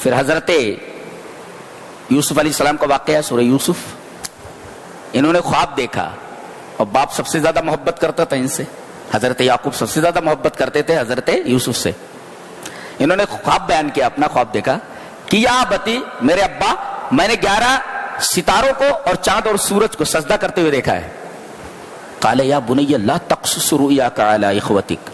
پھر حضرت یوسف علیہ السلام کا واقعہ ہے سورہ یوسف. انہوں نے خواب دیکھا اور باپ سب سے زیادہ محبت کرتا تھا ان سے. حضرت یعقوب سب سے زیادہ محبت کرتے تھے حضرت یوسف سے. انہوں نے خواب بیان کیا, اپنا خواب دیکھا کہ یا ابتی, میرے ابا, میں نے 11 ستاروں کو اور چاند اور سورج کو سجدہ کرتے ہوئے دیکھا ہے. قال یا بنی لا تقصص رؤیاک علی اخوتک,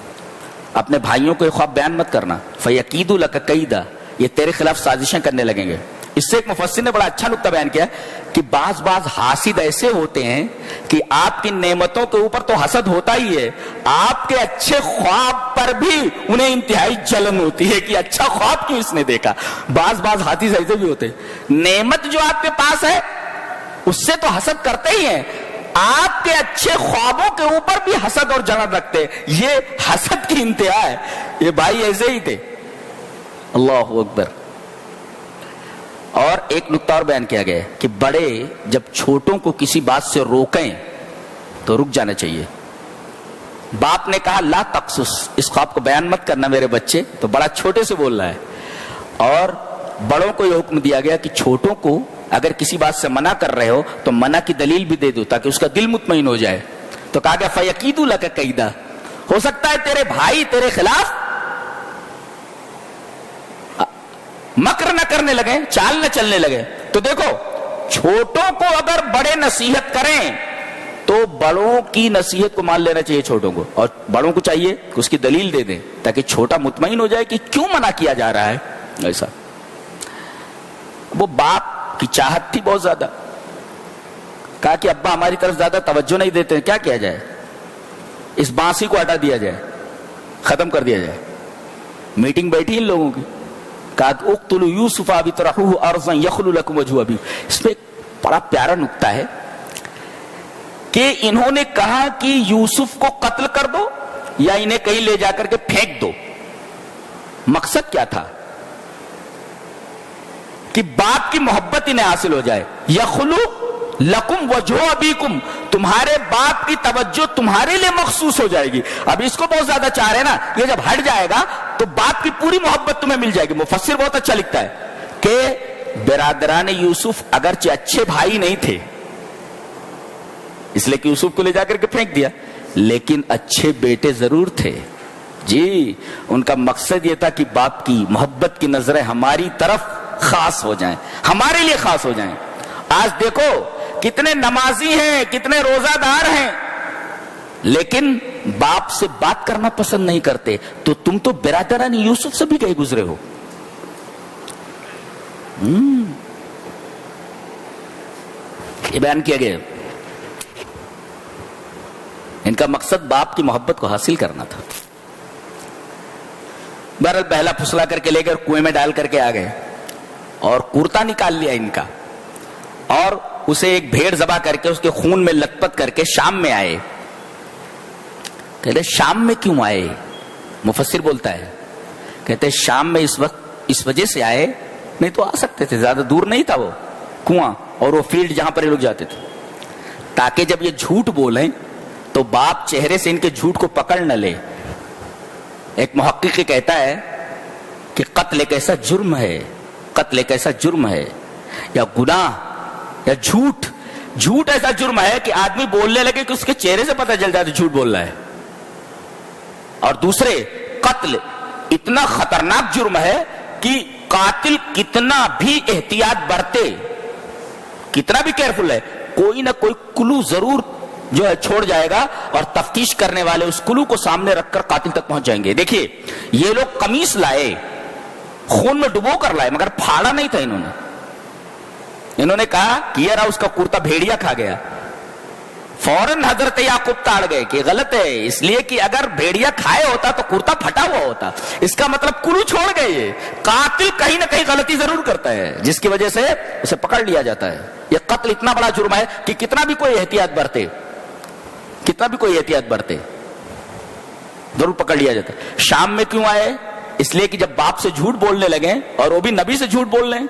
اپنے بھائیوں کو یہ خواب بیان مت کرنا. فیکیدوا لک کیدا, یہ تیرے خلاف سازشیں کرنے لگیں گے. اس سے ایک مفسر نے بڑا اچھا نکتہ بیان کیا کہ بعض حاسد ایسے ہوتے ہیں کہ آپ کی نعمتوں کے اوپر تو حسد ہوتا ہی ہے, آپ کے اچھے خواب پر بھی انہیں انتہائی جلن ہوتی ہے کہ اچھا خواب کیوں اس نے دیکھا. بعض حاسد ایسے بھی ہوتے ہیں, نعمت جو آپ کے پاس ہے اس سے تو حسد کرتے ہی ہیں, آپ کے اچھے خوابوں کے اوپر بھی حسد اور جلن رکھتے. یہ حسد کی انتہا ہے. یہ بھائی ایسے ہی تھے. اللہ اکبر. اور ایک نکتہ اور بیان کیا گیا کہ بڑے جب چھوٹوں کو کسی بات سے روکیں تو رک جانا چاہیے. باپ نے کہا لا تقصص, اس خواب کو بیان مت کرنا میرے بچے, تو بڑا چھوٹے سے بول رہا ہے. اور بڑوں کو یہ حکم دیا گیا کہ چھوٹوں کو اگر کسی بات سے منع کر رہے ہو تو منع کی دلیل بھی دے دو تاکہ اس کا دل مطمئن ہو جائے. تو کہا گیا فیکیدوا لک کیدا, ہو سکتا ہے تیرے بھائی تیرے خلاف مکر نہ کرنے لگے, چال نہ چلنے لگے. تو دیکھو, چھوٹوں کو اگر بڑے نصیحت کریں تو بڑوں کی نصیحت کو مان لینا چاہیے چھوٹوں کو, اور بڑوں کو چاہیے کہ اس کی دلیل دے دیں تاکہ چھوٹا مطمئن ہو جائے کہ کیوں منع کیا جا رہا ہے. ایسا وہ باپ کی چاہت تھی بہت زیادہ. کہا کہ ابا ہماری طرف زیادہ توجہ نہیں دیتے ہیں, کیا کیا جائے, اس بانسی کو ہٹا دیا جائے, ختم کر دیا جائے. میٹنگ بیٹھی ان لوگوں کی, کہا اقتلوا یوسف او اطرحوه ارضا یخل لکم وجہ ابی. اس میں بڑا پیارا نکتہ ہے کہ انہوں نے کہا کہ یوسف کو قتل کر دو یا انہیں کہیں لے جا کر کے پھینک دو. مقصد کیا تھا کہ باپ کی محبت انہیں حاصل ہو جائے. یخلو لکم وجہ ابیکم, تمہارے باپ کی توجہ تمہارے لیے مخصوص ہو جائے گی. اب اس کو بہت زیادہ چاہ رہے نا, یہ جب ہٹ جائے گا تو باپ کی پوری محبت تمہیں مل جائے گی. مفسر بہت اچھا لکھتا ہے کہ برادران یوسف اگرچہ اچھے بھائی نہیں تھے, اس لیے کہ یوسف کو لے جا کر کے پھینک دیا, لیکن اچھے بیٹے ضرور تھے. جی, ان کا مقصد یہ تھا کہ باپ کی محبت کی نظریں ہماری طرف خاص ہو جائیں, ہمارے لیے خاص ہو جائیں. آج دیکھو کتنے نمازی ہیں, کتنے روزہ دار ہیں, لیکن باپ سے بات کرنا پسند نہیں کرتے. تو تم تو برادران یوسف سے بھی گئے گزرے ہو. یہ بیان کیا گیا. ان کا مقصد باپ کی محبت کو حاصل کرنا تھا. بہرحال پہلا پھسلا کر کے لے کر کنویں میں ڈال کر کے آ گئے اور کرتا نکال لیا ان کا, اور اسے ایک بھیڑ ذبح کر کے اس کے خون میں لت پت کر کے شام میں آئے. کہتے شام میں کیوں آئے؟ مفسر بولتا ہے, کہتے شام میں اس وقت اس وجہ سے آئے, نہیں تو آ سکتے تھے, زیادہ دور نہیں تھا وہ کنواں اور وہ فیلڈ جہاں پر یہ لوگ جاتے تھے, تاکہ جب یہ جھوٹ بولیں تو باپ چہرے سے ان کے جھوٹ کو پکڑ نہ لے. ایک محقق کہتا ہے کہ قتل ایک ایسا جرم ہے, قتل ایک ایسا جرم ہے یا گناہ یا جھوٹ ایسا جرم ہے کہ آدمی بولنے لگے کہ اس کے چہرے سے پتہ چل جاتا جھوٹ بول رہا ہے. اور دوسرے, قتل اتنا خطرناک جرم ہے کہ قاتل کتنا بھی احتیاط برتے, کتنا بھی کیئرفل ہے, کوئی نہ کوئی کلو ضرور جو ہے چھوڑ جائے گا, اور تفتیش کرنے والے اس کلو کو سامنے رکھ کر قاتل تک پہنچ جائیں گے. دیکھیے یہ لوگ قمیص لائے, خون میں ڈبو کر لائے, مگر پھاڑا نہیں تھا. انہوں نے کہا کہ یہ رہا اس کا کرتا بھیڑیا کھا گیا. فوراً حضرت یعقوب تاڑ گئے کہ غلط ہے, اس لیے کہ اگر بھیڑیا کھائے ہوتا تو کرتا پھٹا ہوا ہوتا. اس کا مطلب کلو چھوڑ گئے. یہ قاتل کہیں نہ کہیں غلطی ضرور کرتا ہے جس کی وجہ سے اسے پکڑ لیا جاتا ہے. یہ قتل اتنا بڑا جرم ہے کہ کتنا بھی کوئی احتیاط برتے ضرور پکڑ لیا جاتا ہے. شام میں کیوں آئے؟ اس لیے کہ جب باپ سے جھوٹ بولنے لگے, اور وہ بھی نبی سے جھوٹ بول رہے ہیں,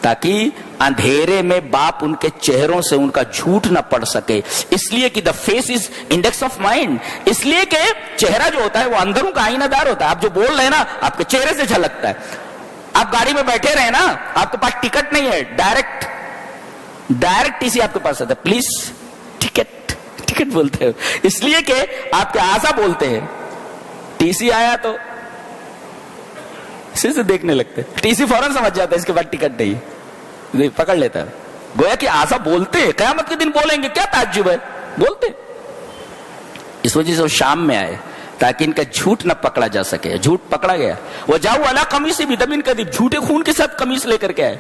تاکہ اندھیرے میں باپ ان کے چہروں سے ان کا جھوٹ نہ پڑ سکے. اس لیے کہ the face is index of mind, اس لیے کہ چہرہ جو ہوتا ہے وہ اندروں کا آئینہ دار ہوتا ہے. آپ جو بول رہے ہیں نا آپ کے چہرے سے جھلکتا ہے. آپ گاڑی میں بیٹھے رہے نا, آپ کے پاس ٹکٹ نہیں ہے, ڈائریکٹ ٹی سی آپ کے پاس آتا ہے, پلیز ٹکٹ بولتے ہو, اس لیے کہ آپ کے اعضا بولتے ہیں. ٹی سی آیا تو اسی سے دیکھنے لگتے, ٹی سی فوراً سمجھ جاتا ہے اس کے بعد ٹکٹ نہیں, پکڑ لیتا ہے. گویا کہ اعضا بولتے ہیں, قیامت کے دن بولیں گے, کیا تعجب ہے, بولتے. اس وجہ سے وہ شام میں آئے تاکہ ان کا جھوٹ نہ پکڑا جا سکے. جھوٹ پکڑا گیا. وہ جاؤ علی قمیص بدم کذب, جھوٹے خون کے ساتھ قمیص لے کر کے آئے.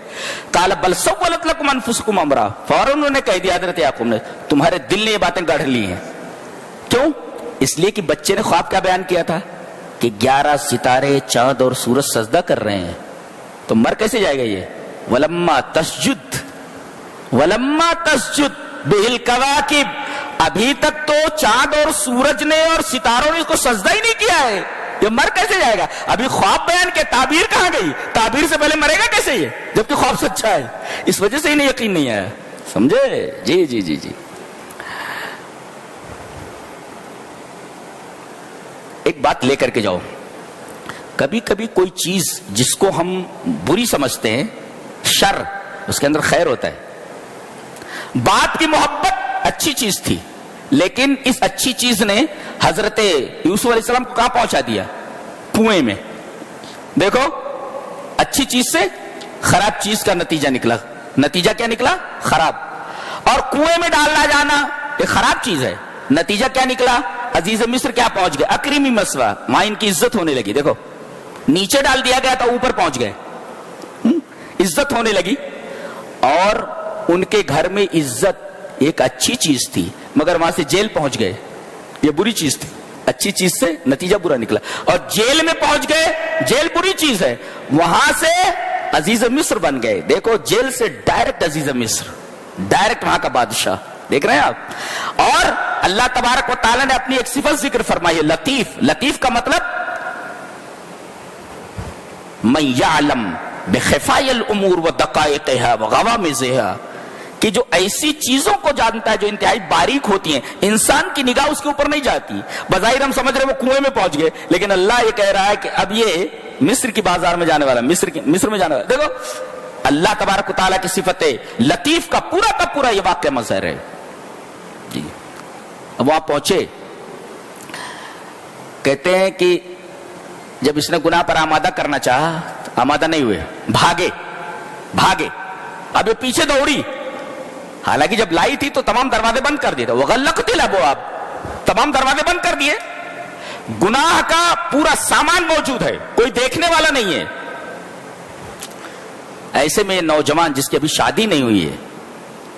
قال بل سولت لكم انفسكم امرا, فوراً انہوں نے کہہ دیا حضرت یعقوب نے, تمہارے دل نے یہ باتیں گڑھ لی ہیں. کیوں؟ اس لیے کہ بچے نے خواب کیا بیان کیا تھا کہ 11 ستارے, چاند اور سورج سجدہ کر رہے ہیں, تو مر کیسے جائے گا یہ؟ ولما تسجد بہل کواکب, ابھی تک تو چاند اور سورج نے اور ستاروں نے اس کو سجدہ ہی نہیں کیا ہے, یہ مر کیسے جائے گا؟ ابھی خواب بیان کے تعبیر کہاں گئی؟ تعبیر سے پہلے مرے گا کیسے یہ, جبکہ خواب سچا ہے؟ اس وجہ سے انہیں یقین نہیں آیا. سمجھے؟ جی جی جی جی. ایک بات لے کر کے جاؤ, کبھی کبھی کوئی چیز جس کو ہم بری سمجھتے ہیں, شر, اس کے اندر خیر ہوتا ہے. بات کی محبت اچھی چیز تھی, لیکن اس اچھی چیز نے حضرت یوسف علیہ السلام کو کہاں پہنچا دیا؟ کنویں میں. دیکھو, اچھی چیز سے خراب چیز کا نتیجہ نکلا. نتیجہ کیا نکلا؟ خراب. اور کنویں میں ڈالنا جانا یہ خراب چیز ہے. نتیجہ کیا نکلا؟ عزیز مصر کیا پہنچ گئے؟ اکریمی مسوا, وہاں ان کی عزت ہونے لگی. دیکھو, نیچے ڈال دیا گیا تو اوپر پہنچ گئے, عزت ہونے لگی. اور ان کے گھر میں عزت ایک اچھی چیز تھی, مگر وہاں سے جیل پہنچ گئے, یہ بری چیز تھی. اچھی چیز سے نتیجہ برا نکلا. اور جیل میں پہنچ گئے, جیل بری چیز ہے, وہاں سے عزیز مصر بن گئے. دیکھو, جیل سے ڈائریکٹ عزیز مصر, ڈائریکٹ وہاں کا بادشاہ. دیکھ رہے ہیں آپ؟ اور اللہ تبارک و تعالی نے اپنی ایک صفت ذکر فرمائی ہے, لطیف. لطیف کا مطلب من یعلم بخفاء الامور ودقائقها وغوامضها, کہ جو ایسی چیزوں کو جانتا ہے جو انتہائی باریک ہوتی ہیں, انسان کی نگاہ اس کے اوپر نہیں جاتی. بظاہر ہم سمجھ رہے وہ کنویں میں پہنچ گئے, لیکن اللہ یہ کہہ رہا ہے کہ اب یہ مصر کی بازار میں جانے والا, مصر میں جانے والا. دیکھو, اللہ تبارک و تعالیٰ کی صفت لطیف کا پورا یہ واقعہ مظہر ہے. جی, اب وہاں پہنچے, کہتے ہیں کہ جب اس نے گناہ پر آمادہ کرنا چاہا, آمادہ نہیں ہوئے, بھاگے. اب یہ پیچھے دوڑی, حالانکہ جب لائی تھی تو تمام دروازے بند کر دیے تھے. وغلقت الابواب, تمام دروازے بند کر دیے. گناہ کا پورا سامان موجود ہے, کوئی دیکھنے والا نہیں ہے. ایسے میں نوجوان جس کی ابھی شادی نہیں ہوئی ہے,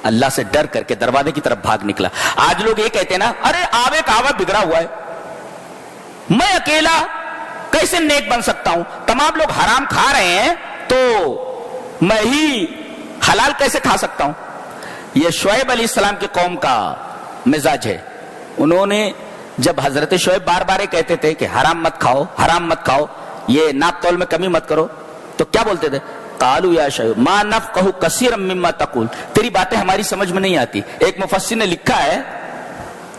اللہ سے ڈر کر کے دروازے کی طرف بھاگ نکلا. آج لوگ یہ کہتے ہیں نا, ارے آوے کہاوہ بگڑا ہوا ہے, میں اکیلا کیسے نیک بن سکتا ہوں, تمام لوگ حرام کھا رہے ہیں تو میں ہی حلال کیسے کھا سکتا ہوں. یہ شعیب علیہ السلام کی قوم کا مزاج ہے. انہوں نے جب حضرت شعیب بار بار کہتے تھے کہ حرام مت کھاؤ, یہ ناپ تول میں کمی مت کرو, تو کیا بولتے تھے؟ قالوا یا شعیب ما نفقہ کثیرا مما تقول, تیری باتیں ہماری سمجھ میں نہیں آتی. ایک مفسر نے لکھا ہے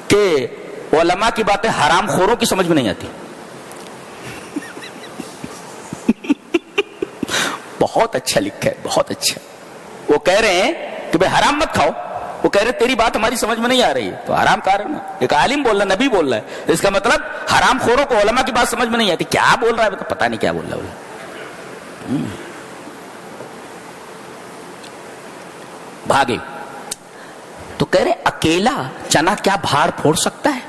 کہ علماء کی باتیں حرام خوروں کی سمجھ میں نہیں آتی. بہت اچھا لکھا ہے, بہت اچھا. وہ کہہ رہے ہیں کہ بھئی حرام مت کھاؤ, وہ کہہ رہے تیری بات ہماری سمجھ میں نہیں آ رہی ہے, تو حرام کھا رہے نا. ایک عالم بول رہا ہے, نبی بول رہا ہے, اس کا مطلب حرام خوروں کو علماء کی بات سمجھ میں نہیں آتی. کیا بول رہا ہے, تو پتہ نہیں کیا بول رہا ہے. بھاگے تو کہہ رہے اکیلا چنا کیا بھاڑ پھوڑ سکتا ہے؟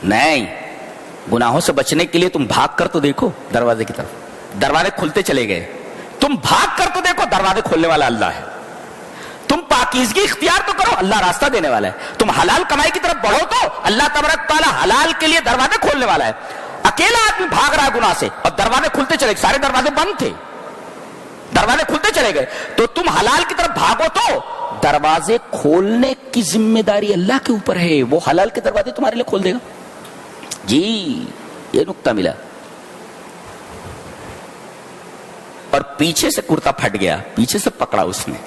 نہیں, گناہوں سے بچنے کے لیے تم بھاگ کر تو دیکھو دروازے کی طرف. دروازے کھلتے چلے گئے. تم بھاگ کر تو دیکھو, دروازے کھولنے والا اللہ ہے. تم پاکیزگی اختیار تو کرو, اللہ راستہ دینے والا ہے. تم حلال کمائی کی طرف بڑھو تو اللہ تبارک تعالیٰ حلال کے لیے دروازے کھولنے والا ہے. اکیلا آدمی بھاگ رہا ہے گناہ سے, اور دروازے کھلتے چلے گئے. سارے دروازے بند تھے, دروازے کھلتے چلے گئے. تو تم حلال کی طرف بھاگو تو دروازے کھولنے کی ذمہ داری اللہ کے اوپر ہے. وہ حلال کے دروازے تمہارے لیے کھول دے گا. جی, یہ نقطہ ملا. اور پیچھے سے کرتا پھٹ گیا, پیچھے سے پکڑا اس نے.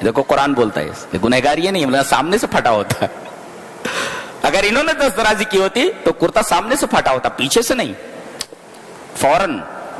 دیکھو قرآن بولتا ہے گنہگار یہ نہیں ہے, سامنے سے پھٹا ہوتا. اگر انہوں نے دست درازی کی ہوتی تو کرتا سامنے سے پھٹا ہوتا, پیچھے سے نہیں. فوراً